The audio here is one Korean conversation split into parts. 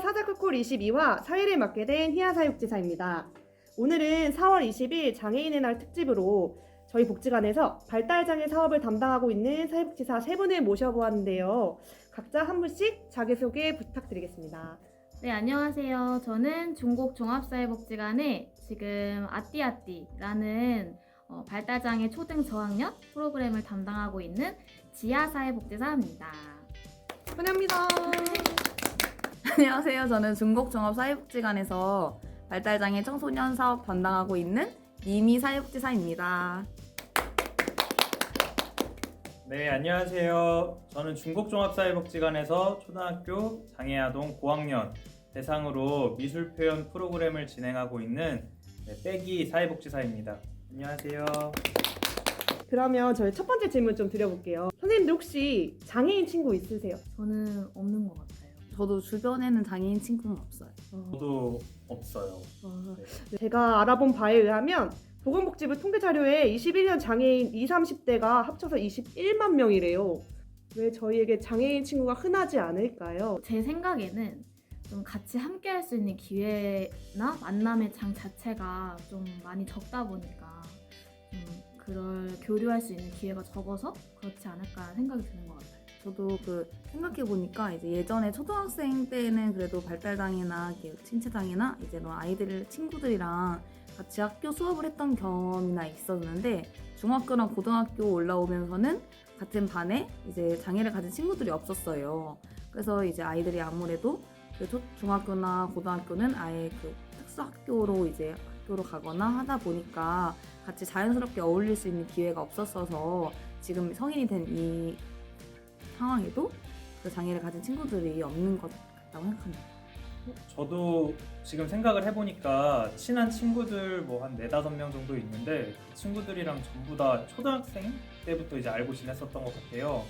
사자크콜 22화 사회를 맡게 된 희야사육지사입니다. 오늘은 4월 20일 장애인의 날 특집으로 저희 복지관에서 발달장애 사업을 담당하고 있는 사회복지사 3분을 모셔보았는데요. 각자 한 분씩 자기소개 부탁드리겠습니다. 네, 안녕하세요. 저는 중곡 종합사회복지관에 지금 아띠아띠라는 발달장애 초등 저학년 프로그램을 담당하고 있는 지하사회복지사입니다. 환영합니다. 안녕하세요. 저는 중곡종합사회복지관에서 발달장애 청소년 사업 담당하고 있는 이미 사회복지사입니다. 네, 안녕하세요. 저는 중곡종합사회복지관에서 초등학교 장애아동 고학년 대상으로 미술표현 프로그램을 진행하고 있는 빼기 사회복지사입니다. 안녕하세요. 그러면 저희 첫 번째 질문 좀 드려볼게요. 선생님들 혹시 장애인 친구 있으세요? 저는 없는 것 같아요. 저도 주변에는 장애인 친구는 없어요. 저도 없어요. 네. 제가 알아본 바에 의하면 보건복지부 통계자료에 21년 장애인 20, 30대가 합쳐서 21만 명이래요. 왜 저희에게 장애인 친구가 흔하지 않을까요? 제 생각에는 좀 같이 함께 할 수 있는 기회나 만남의 장 자체가 좀 많이 적다 보니까 그럴 교류할 수 있는 기회가 적어서 그렇지 않을까 생각이 드는 것 같아요. 저도 생각해보니까 이제 예전에 초등학생 때는 그래도 발달장애나 신체장애나 이제 아이들 친구들이랑 같이 학교 수업을 했던 경험이나 있었는데 중학교나 고등학교 올라오면서는 같은 반에 이제 장애를 가진 친구들이 없었어요. 그래서 이제 아이들이 아무래도 중학교나 고등학교는 아예 특수학교로 이제 학교로 가거나 하다 보니까 같이 자연스럽게 어울릴 수 있는 기회가 없었어서 지금 성인이 된 이 상황에도 그 장애를 가진 친구들이 없는 것 같다고 생각합니다. 저도 지금 생각을 해보니까 친한 친구들 한 4-5명 정도 있는데 그 친구들이랑 전부 다 초등학생 때부터 이제 알고 지냈었던 것 같아요.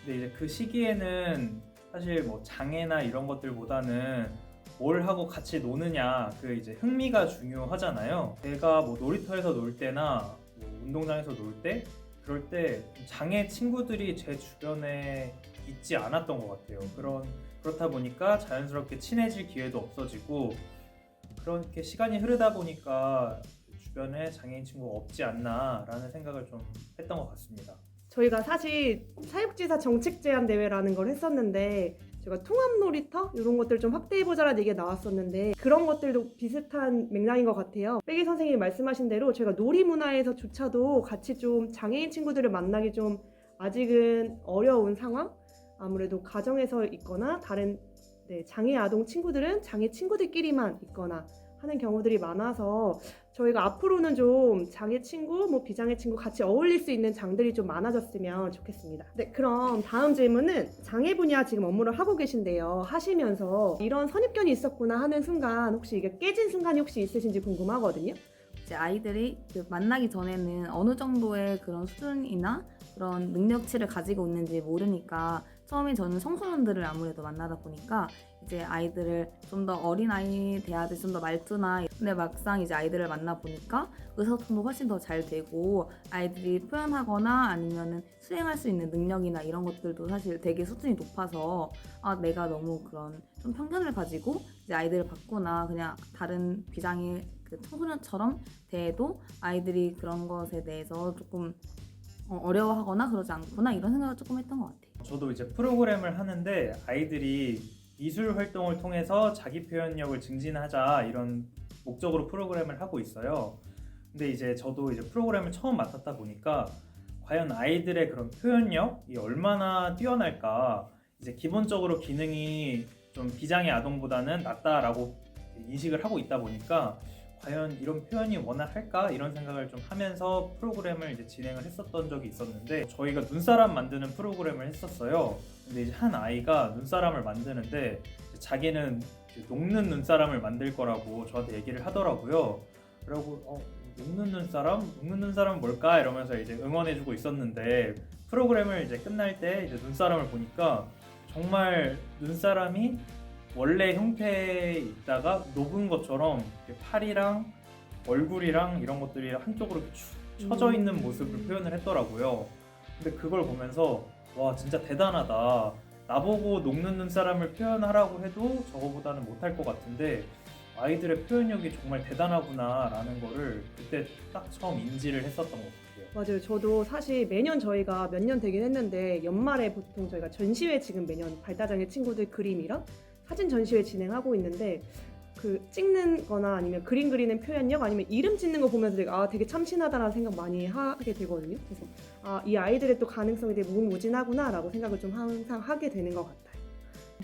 근데 이제 그 시기에는 사실 장애나 이런 것들보다는 뭘 하고 같이 노느냐 이제 흥미가 중요하잖아요. 제가 놀이터에서 놀 때나 운동장에서 놀 때 그럴 때 장애 친구들이 제 주변에 있지 않았던 것 같아요. 그렇다 보니까 자연스럽게 친해질 기회도 없어지고 그렇게 시간이 흐르다 보니까 주변에 장애인 친구가 없지 않나라는 생각을 좀 했던 것 같습니다. 저희가 사실 사육지사 정책 제안 대회라는 걸 했었는데 제가 통합 놀이터 이런 것들 좀 확대해보자라는 얘기가 나왔었는데 그런 것들도 비슷한 맥락인 것 같아요. 빼기 선생님이 말씀하신 대로 저희가 놀이 문화에서조차도 같이 좀 장애인 친구들을 만나기 좀 아직은 어려운 상황? 아무래도 가정에서 있거나 다른 장애 아동 친구들은 장애 친구들끼리만 있거나 하는 경우들이 많아서 저희가 앞으로는 좀 장애 친구, 비장애 친구 같이 어울릴 수 있는 장들이 좀 많아졌으면 좋겠습니다. 네, 그럼 다음 질문은 장애 분야 지금 업무를 하고 계신데요. 하시면서 이런 선입견이 있었구나 하는 순간 혹시 이게 깨진 순간이 혹시 있으신지 궁금하거든요. 이제 아이들이 만나기 전에는 어느 정도의 그런 수준이나 그런 능력치를 가지고 있는지 모르니까 처음에 저는 청소년들을 아무래도 만나다 보니까 이제 아이들을 좀 더 어린아이 대하듯이 좀 더 말투나 근데 막상 이제 아이들을 만나보니까 의사소통도 훨씬 더 잘 되고 아이들이 표현하거나 아니면은 수행할 수 있는 능력이나 이런 것들도 사실 되게 수준이 높아서 내가 너무 그런 좀 편견을 가지고 이제 아이들을 봤구나 그냥 다른 비장애 청소년처럼 대해도 아이들이 그런 것에 대해서 조금 어려워하거나 그러지 않구나 이런 생각을 조금 했던 것 같아요. 저도 이제 프로그램을 하는데 아이들이 미술 활동을 통해서 자기 표현력을 증진하자 이런 목적으로 프로그램을 하고 있어요. 근데 이제 저도 이제 프로그램을 처음 맡았다 보니까 과연 아이들의 그런 표현력이 얼마나 뛰어날까 이제 기본적으로 기능이 좀 비장애 아동보다는 낫다라고 인식을 하고 있다 보니까 과연 이런 표현이 원활할까 이런 생각을 좀 하면서 프로그램을 이제 진행을 했었던 적이 있었는데 저희가 눈사람 만드는 프로그램을 했었어요. 근데 이제 한 아이가 눈사람을 만드는데 자기는 녹는 눈사람을 만들 거라고 저한테 얘기를 하더라고요. 그리고 녹는 눈사람? 녹는 눈사람은 뭘까? 이러면서 이제 응원해주고 있었는데 프로그램을 이제 끝날 때 이제 눈사람을 보니까 정말 눈사람이 원래 형태에 있다가 녹은 것처럼 팔이랑 얼굴이랑 이런 것들이 한쪽으로 이렇게 축 처져 있는 모습을 표현을 했더라고요. 근데 그걸 보면서 와 진짜 대단하다. 나보고 녹는 눈사람을 표현하라고 해도 저거보다는 못할 것 같은데 아이들의 표현력이 정말 대단하구나라는 거를 그때 딱 처음 인지를 했었던 것 같아요. 맞아요. 저도 사실 매년 저희가 몇 년 되긴 했는데 연말에 보통 저희가 전시회 지금 매년 발달장애 친구들 그림이랑 사진 전시회 진행하고 있는데 그 찍는 거나 아니면 그림 그리는 표현력 아니면 이름 짓는 거 보면서 되게 참신하다라는 생각 많이 하게 되거든요. 그래서 이 아이들의 또 가능성이 되게 무궁무진하구나 라고 생각을 좀 항상 하게 되는 것 같아요.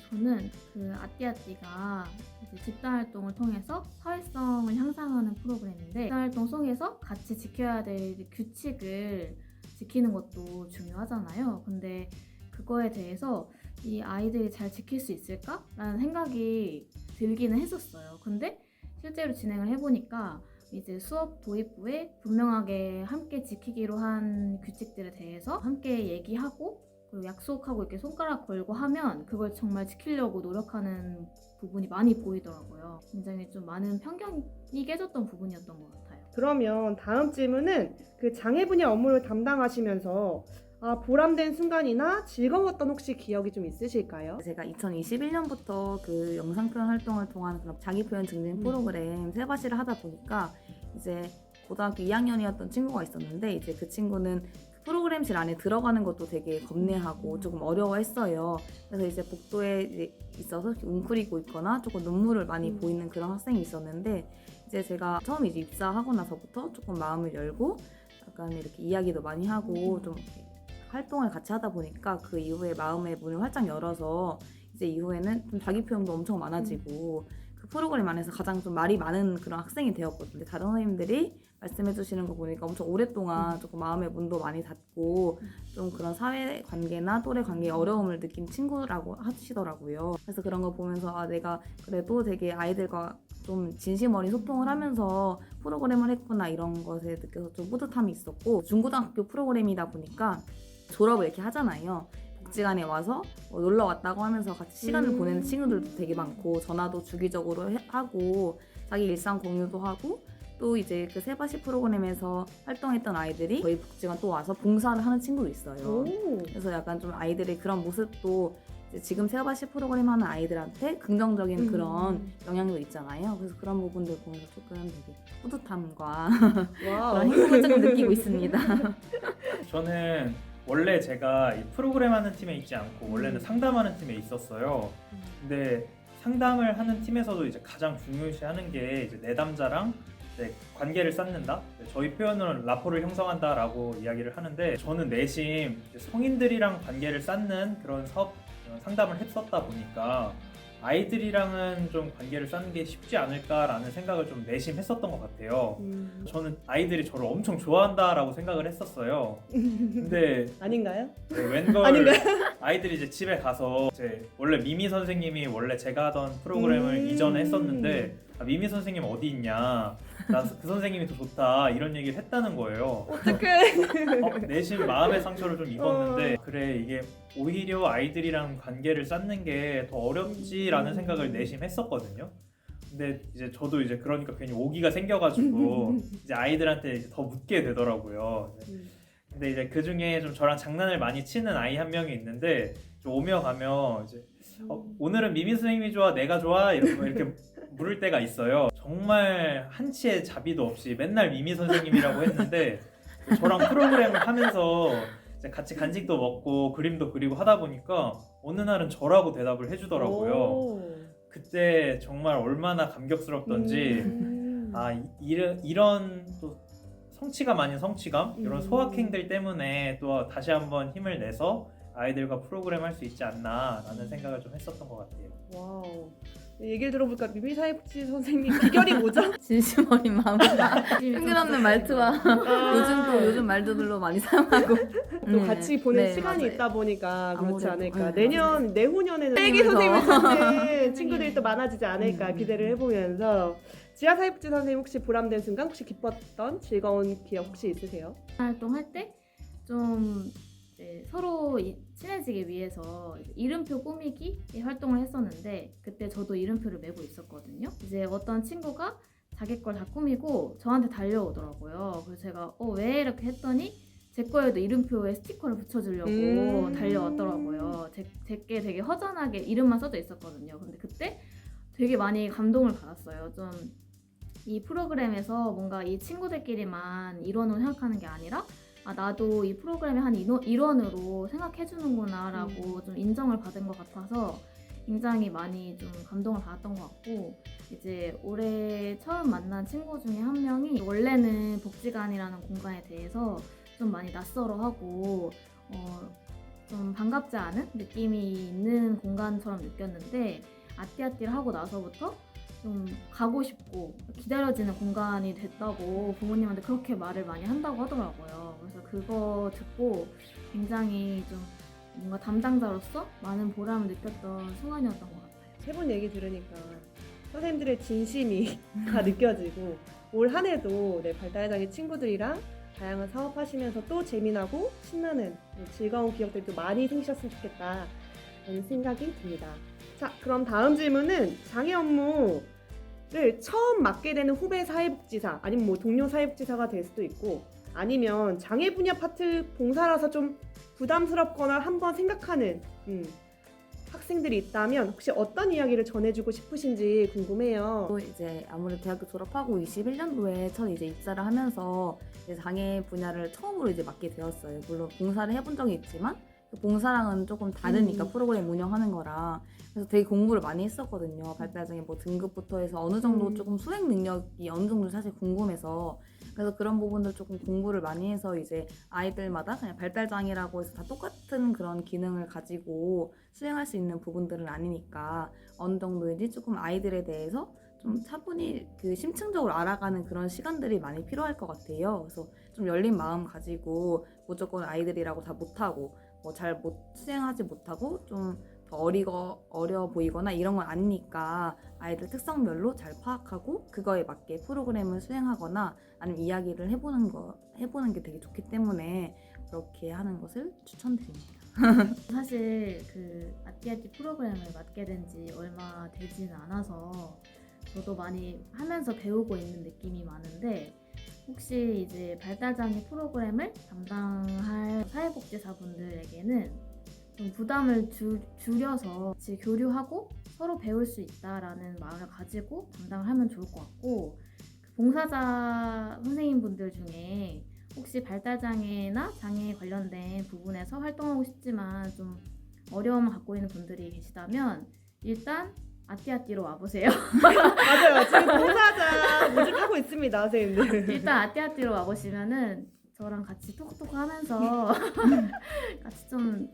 저는 그 아띠아띠가 이제 집단활동을 통해서 사회성을 향상하는 프로그램인데 집단활동 속에서 같이 지켜야 될 규칙을 지키는 것도 중요하잖아요. 근데 그거에 대해서 이 아이들이 잘 지킬 수 있을까라는 생각이 들기는 했었어요. 근데 실제로 진행을 해보니까 이제 수업 도입부에 분명하게 함께 지키기로 한 규칙들에 대해서 함께 얘기하고 그리고 약속하고 이렇게 손가락 걸고 하면 그걸 정말 지키려고 노력하는 부분이 많이 보이더라고요. 굉장히 좀 많은 편견이 깨졌던 부분이었던 것 같아요. 그러면 다음 질문은 그 장애 분야 업무를 담당하시면서 보람된 순간이나 즐거웠던 혹시 기억이 좀 있으실까요? 제가 2021년부터 그 영상표현 활동을 통한 그런 자기표현 증진 프로그램 세바시를 하다 보니까 이제 고등학교 2학년이었던 친구가 있었는데 이제 그 친구는 프로그램실 안에 들어가는 것도 되게 겁내하고 조금 어려워했어요. 그래서 이제 복도에 이제 있어서 이렇게 웅크리고 있거나 조금 눈물을 많이 보이는 그런 학생이 있었는데 이제 제가 처음 이제 입사하고 나서부터 조금 마음을 열고 약간 이렇게 이야기도 많이 하고 좀 활동을 같이 하다 보니까 그 이후에 마음의 문을 활짝 열어서 이제 이후에는 좀 자기 표현도 엄청 많아지고 그 프로그램 안에서 가장 좀 말이 많은 그런 학생이 되었거든요. 다른 선생님들이 말씀해 주시는 거 보니까 엄청 오랫동안 조금 마음의 문도 많이 닫고 좀 그런 사회 관계나 또래 관계에 어려움을 느낀 친구라고 하시더라고요. 그래서 그런 거 보면서 내가 그래도 되게 아이들과 좀 진심 어린 소통을 하면서 프로그램을 했구나 이런 것에 느껴서 좀 뿌듯함이 있었고 중고등학교 프로그램이다 보니까 졸업을 이렇게 하잖아요. 복지관에 와서 놀러 왔다고 하면서 같이 시간을 보내는 친구들도 되게 많고 전화도 주기적으로 하고 자기 일상 공유도 하고 또 이제 그 세바시 프로그램에서 활동했던 아이들이 저희 복지관 또 와서 봉사를 하는 친구도 있어요. 그래서 약간 좀 아이들의 그런 모습도 이제 지금 세바시 프로그램 하는 아이들한테 긍정적인 그런 영향도 있잖아요. 그래서 그런 부분들 보면서 조금 되게 뿌듯함과 그런 행복을 조금 느끼고 있습니다. 저는 원래 제가 이 프로그램 하는 팀에 있지 않고 원래는 상담하는 팀에 있었어요. 근데 상담을 하는 팀에서도 이제 가장 중요시하는 게 이제 내담자랑 관계를 쌓는다. 저희 표현으로는 라포를 형성한다라고 이야기를 하는데 저는 내심 성인들이랑 관계를 쌓는 그런 사업 상담을 했었다 보니까 아이들이랑은 좀 관계를 쌓는 게 쉽지 않을까라는 생각을 좀 내심 했었던 것 같아요. 저는 아이들이 저를 엄청 좋아한다라고 생각을 했었어요. 근데 아닌가요? 웬걸 아닌가요? 아이들이 이제 집에 가서 이제 원래 미미 선생님이 원래 제가 하던 프로그램을 이전에 했었는데 미미 선생님 어디 있냐? 나 그 선생님이 더 좋다 이런 얘기를 했다는 거예요. 어떡해. 내심 마음의 상처를 좀 입었는데 그래 이게 오히려 아이들이랑 관계를 쌓는 게 더 어렵지라는 생각을 내심 했었거든요. 근데 이제 저도 이제 그러니까 괜히 오기가 생겨가지고 이제 아이들한테 이제 더 묻게 되더라고요. 근데 이제 그 중에 좀 저랑 장난을 많이 치는 아이 한 명이 있는데 좀 오며 가며 이제 오늘은 미미 선생님이 좋아 내가 좋아 이렇게 물을 때가 있어요. 정말 한치의 자비도 없이 맨날 미미 선생님이라고 했는데 저랑 프로그램을 하면서 이제 같이 간식도 먹고 그림도 그리고 하다 보니까 어느 날은 저라고 대답을 해주더라고요. 그때 정말 얼마나 감격스럽던지 이런 또 성취감 아닌 성취감 이런 소확행들 때문에 또 다시 한번 힘을 내서 아이들과 프로그램 할 수 있지 않나라는 생각을 좀 했었던 것 같아요. 와우. 얘기를 들어보니까 미미사회복지 선생님 비결이 뭐죠? 진심 어린 마음과 흥겨없는 말투와 요즘 말들로 많이 사용하고 또 같이 보낸 시간이 맞아요. 있다 보니까 그렇지 아무래도, 않을까. 네, 내후년에는 네, 딸기 선생님을 그래서. 찾는 친구들이 또 많아지지 않을까 기대를 해보면서 지하사회복지 선생님 혹시 보람된 순간 혹시 기뻤던 즐거운 기억 혹시 있으세요? 활동할 때 좀 서로 친해지기 위해서 이름표 꾸미기 활동을 했었는데 그때 저도 이름표를 메고 있었거든요. 이제 어떤 친구가 자기 걸 다 꾸미고 저한테 달려오더라고요. 그래서 제가 왜 이렇게 했더니 제 거에도 이름표에 스티커를 붙여주려고 달려왔더라고요. 제게 되게 허전하게 이름만 써져 있었거든요. 근데 그때 되게 많이 감동을 받았어요. 좀 이 프로그램에서 뭔가 이 친구들끼리만 일원으로 생각하는 게 아니라 아, 나도 이 프로그램의 한 일원으로 생각해주는구나 라고 좀 인정을 받은 것 같아서 굉장히 많이 좀 감동을 받았던 것 같고, 이제 올해 처음 만난 친구 중에 한 명이 원래는 복지관이라는 공간에 대해서 좀 많이 낯설어하고 좀 반갑지 않은 느낌이 있는 공간처럼 느꼈는데, 아띠아띠를 하고 나서부터 좀 가고 싶고 기다려지는 공간이 됐다고 부모님한테 그렇게 말을 많이 한다고 하더라고요. 그래서 그거 듣고 굉장히 좀 뭔가 담당자로서 많은 보람을 느꼈던 순간이었던 것 같아요. 세 분 얘기 들으니까 선생님들의 진심이 다 느껴지고, 올 한 해도 발달장애 친구들이랑 다양한 사업하시면서 또 재미나고 신나는 즐거운 기억들도 많이 생기셨으면 좋겠다 라는 생각이 듭니다. 자, 그럼 다음 질문은 장애 업무를 처음 맡게 되는 후배 사회복지사, 아니면 뭐 동료 사회복지사가 될 수도 있고, 아니면 장애 분야 파트 봉사라서 좀 부담스럽거나 한번 생각하는 학생들이 있다면 혹시 어떤 이야기를 전해주고 싶으신지 궁금해요. 또 이제 아무래도 대학교 졸업하고 21년도에 첫 이제 입사를 하면서 이제 장애 분야를 처음으로 이제 맡게 되었어요. 물론 봉사를 해본 적이 있지만 그 봉사랑은 조금 다르니까 프로그램 운영하는 거랑. 그래서 되게 공부를 많이 했었거든요. 발달장애 뭐 등급부터 해서 어느 정도 조금 수행 능력이 어느 정도 사실 궁금해서, 그래서 그런 부분들 조금 공부를 많이 해서 이제 아이들마다 그냥 발달장애라고 해서 다 똑같은 그런 기능을 가지고 수행할 수 있는 부분들은 아니니까 어느 정도인지 조금 아이들에 대해서 좀 차분히 그 심층적으로 알아가는 그런 시간들이 많이 필요할 것 같아요. 그래서 좀 열린 마음 가지고 무조건 아이들이라고 다 못하고 뭐 잘 수행하지 못하고 좀 더 어려 보이거나 이런 건 아니니까 아이들 특성별로 잘 파악하고 그거에 맞게 프로그램을 수행하거나 아니면 이야기를 해보는 게 되게 좋기 때문에 그렇게 하는 것을 추천드립니다. 사실 그 아띠아띠 프로그램을 맡게 된 지 얼마 되지는 않아서 저도 많이 하면서 배우고 있는 느낌이 많은데, 혹시 이제 발달장애 프로그램을 담당할 사회복지사분들에게는 좀 부담을 줄여서 같이 교류하고 서로 배울 수 있다라는 마음을 가지고 담당을 하면 좋을 것 같고, 그 봉사자 선생님분들 중에 혹시 발달장애나 장애에 관련된 부분에서 활동하고 싶지만 좀 어려움을 갖고 있는 분들이 계시다면 일단 아띠아띠로 와보세요. 맞아요. 지금 봉사자 모집하고 있습니다, 선생님들. 일단 아띠아띠로 와보시면은 저랑 같이 톡톡 하면서 같이 좀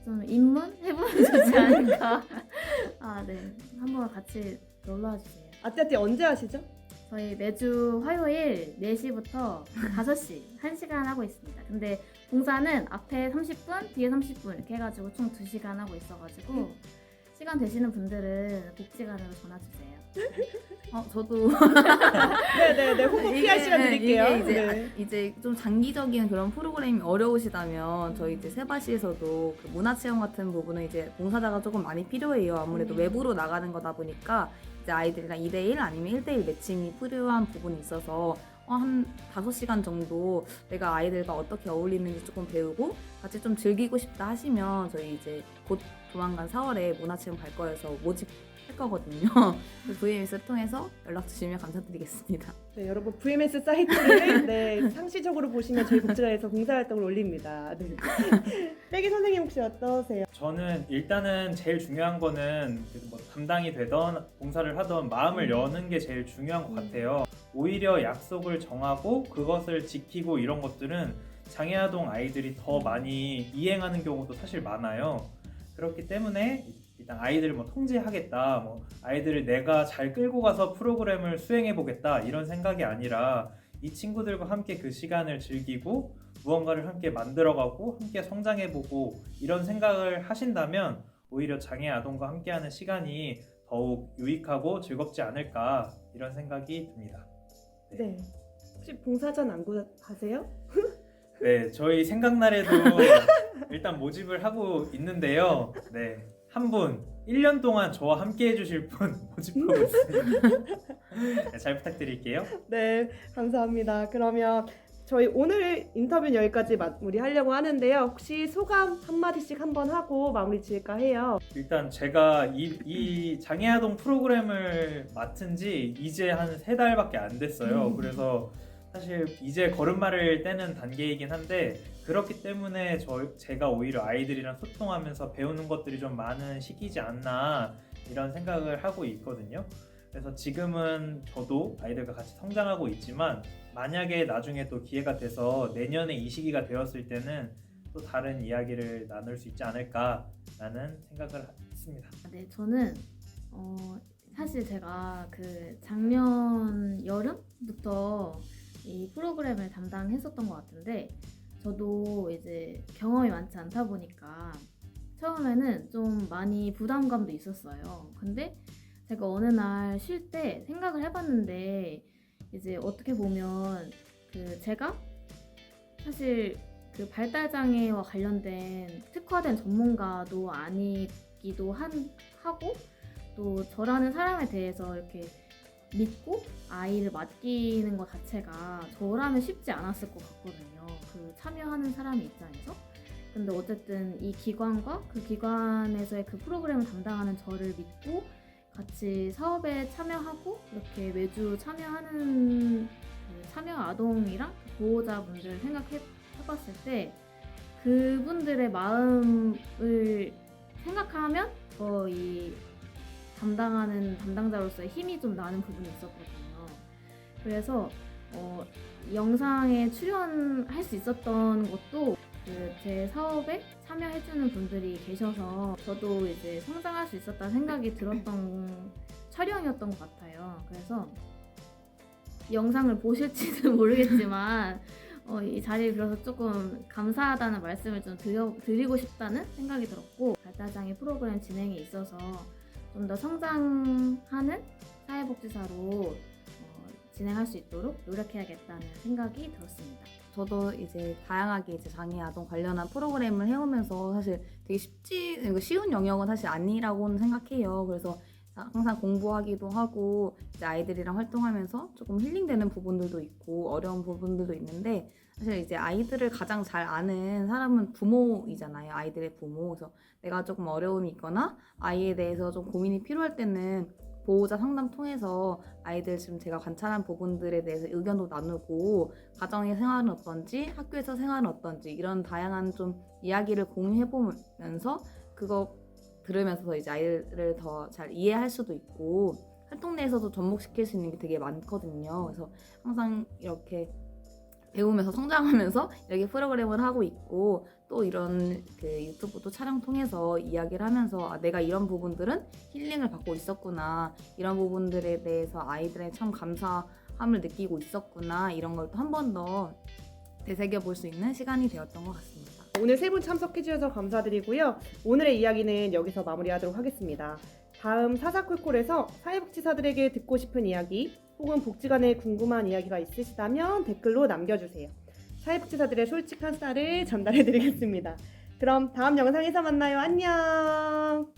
좀 입문해보면 좋지 않을까. 아, 네. 한번 같이 놀러와 주세요. 아띠아띠 언제 하시죠? 저희 매주 화요일 4시부터 5시 1시간 하고 있습니다. 근데 봉사는 앞에 30분, 뒤에 30분 이렇게 해가지고 총 2시간 하고 있어가지고 시간 되시는 분들은 복지관으로 전화주세요. 저도 네네네, 홍보 PR 시간 드릴게요. 이게 이제 좀 장기적인 그런 프로그램이 어려우시다면 저희 이제 세바시에서도 그 문화체험 같은 부분은 이제 봉사자가 조금 많이 필요해요. 아무래도 외부로 나가는 거다 보니까 이제 아이들이랑 2대1 아니면 1대1 매칭이 필요한 부분이 있어서 한 5시간 정도 내가 아이들과 어떻게 어울리는지 조금 배우고 같이 좀 즐기고 싶다 하시면 저희 이제 곧 조만간 4월에 문화체험 갈 거여서 모집할 거거든요. VMS를 통해서 연락 주시면 감사드리겠습니다. 네, 여러분 VMS 사이트를 상시적으로 보시면 저희 복지관에서 봉사활동을 올립니다. 네. 빼기 선생님 혹시 어떠세요? 저는 일단은 제일 중요한 거는 뭐 담당이 되던 봉사를 하던 마음을 여는 게 제일 중요한 것 같아요. 오히려 약속을 정하고 그것을 지키고 이런 것들은 장애아동 아이들이 더 많이 이행하는 경우도 사실 많아요. 그렇기 때문에 일단 아이들을 뭐 통제하겠다, 뭐 아이들을 내가 잘 끌고 가서 프로그램을 수행해 보겠다 이런 생각이 아니라 이 친구들과 함께 그 시간을 즐기고 무언가를 함께 만들어가고 함께 성장해보고 이런 생각을 하신다면 오히려 장애 아동과 함께하는 시간이 더욱 유익하고 즐겁지 않을까 이런 생각이 듭니다. 네. 혹시 봉사자 안 구하세요? 네, 저희 생각날에도 일단 모집을 하고 있는데요. 네, 한 분 1년 동안 저와 함께 해주실 분 모집하고 있습니다. 네, 잘 부탁드릴게요. 네, 감사합니다. 그러면 저희 오늘 인터뷰는 여기까지 마무리하려고 하는데요. 혹시 소감 한마디씩 한번 하고 마무리 지을까 해요. 일단 제가 이 장애아동 프로그램을 맡은 지 이제 한 3달밖에 안 됐어요. 그래서 사실 이제 걸음마를 떼는 단계이긴 한데 그렇기 때문에 제가 오히려 아이들이랑 소통하면서 배우는 것들이 좀 많은 시기지 않나 이런 생각을 하고 있거든요. 그래서 지금은 저도 아이들과 같이 성장하고 있지만 만약에 나중에 또 기회가 돼서 내년에 이 시기가 되었을 때는 또 다른 이야기를 나눌 수 있지 않을까라는 생각을 했습니다. 네, 저는 사실 제가 그 작년 여름부터 이 프로그램을 담당했었던 것 같은데 저도 이제 경험이 많지 않다 보니까 처음에는 좀 많이 부담감도 있었어요. 근데 제가 어느 날 쉴 때 생각을 해봤는데 이제 어떻게 보면 그 제가 사실 그 발달장애와 관련된 특화된 전문가도 아니기도 하고 또 저라는 사람에 대해서 이렇게 믿고 아이를 맡기는 것 자체가 저라면 쉽지 않았을 것 같거든요. 그 참여하는 사람의 입장에서. 근데 어쨌든 이 기관과 그 기관에서의 그 프로그램을 담당하는 저를 믿고 같이 사업에 참여하고 이렇게 매주 참여하는 그 참여 아동이랑 보호자분들 생각해봤을 때 그분들의 마음을 생각하면 더 이 담당하는 담당자로서의 힘이 좀 나는 부분이 있었거든요. 그래서 영상에 출연할 수 있었던 것도 그 제 사업에 참여해주는 분들이 계셔서 저도 이제 성장할 수 있었다는 생각이 들었던 촬영이었던 것 같아요. 그래서 영상을 보실지는 모르겠지만 이 자리를 빌어서 조금 감사하다는 말씀을 좀 드리고 싶다는 생각이 들었고 발달장애 프로그램 진행에 있어서 좀 더 성장하는 사회복지사로 진행할 수 있도록 노력해야겠다는 생각이 들었습니다. 저도 이제 다양하게 이제 장애 아동 관련한 프로그램을 해오면서 사실 되게 쉬운 영역은 사실 아니라고는 생각해요. 그래서 항상 공부하기도 하고 이제 아이들이랑 활동하면서 조금 힐링되는 부분들도 있고 어려운 부분들도 있는데 사실 이제 아이들을 가장 잘 아는 사람은 부모이잖아요. 아이들의 부모. 그래서 내가 조금 어려움이 있거나 아이에 대해서 좀 고민이 필요할 때는 보호자 상담 통해서 아이들 지금 제가 관찰한 부분들에 대해서 의견도 나누고 가정의 생활은 어떤지 학교에서 생활은 어떤지 이런 다양한 좀 이야기를 공유해보면서 그거 들으면서 이제 아이를 더 잘 이해할 수도 있고 활동 내에서도 접목시킬 수 있는 게 되게 많거든요. 그래서 항상 이렇게 배우면서 성장하면서 이렇게 프로그램을 하고 있고 또 이런 그 유튜브도 촬영 통해서 이야기를 하면서 내가 이런 부분들은 힐링을 받고 있었구나 이런 부분들에 대해서 아이들의 참 감사함을 느끼고 있었구나 이런 걸 또 한 번 더 되새겨 볼 수 있는 시간이 되었던 것 같습니다. 오늘 3분 참석해주셔서 감사드리고요. 오늘의 이야기는 여기서 마무리하도록 하겠습니다. 다음 사사콜콜에서 사회복지사들에게 듣고 싶은 이야기 혹은 복지관에 궁금한 이야기가 있으시다면 댓글로 남겨주세요. 사회복지사들의 솔직한 썰을 전달해드리겠습니다. 그럼 다음 영상에서 만나요. 안녕!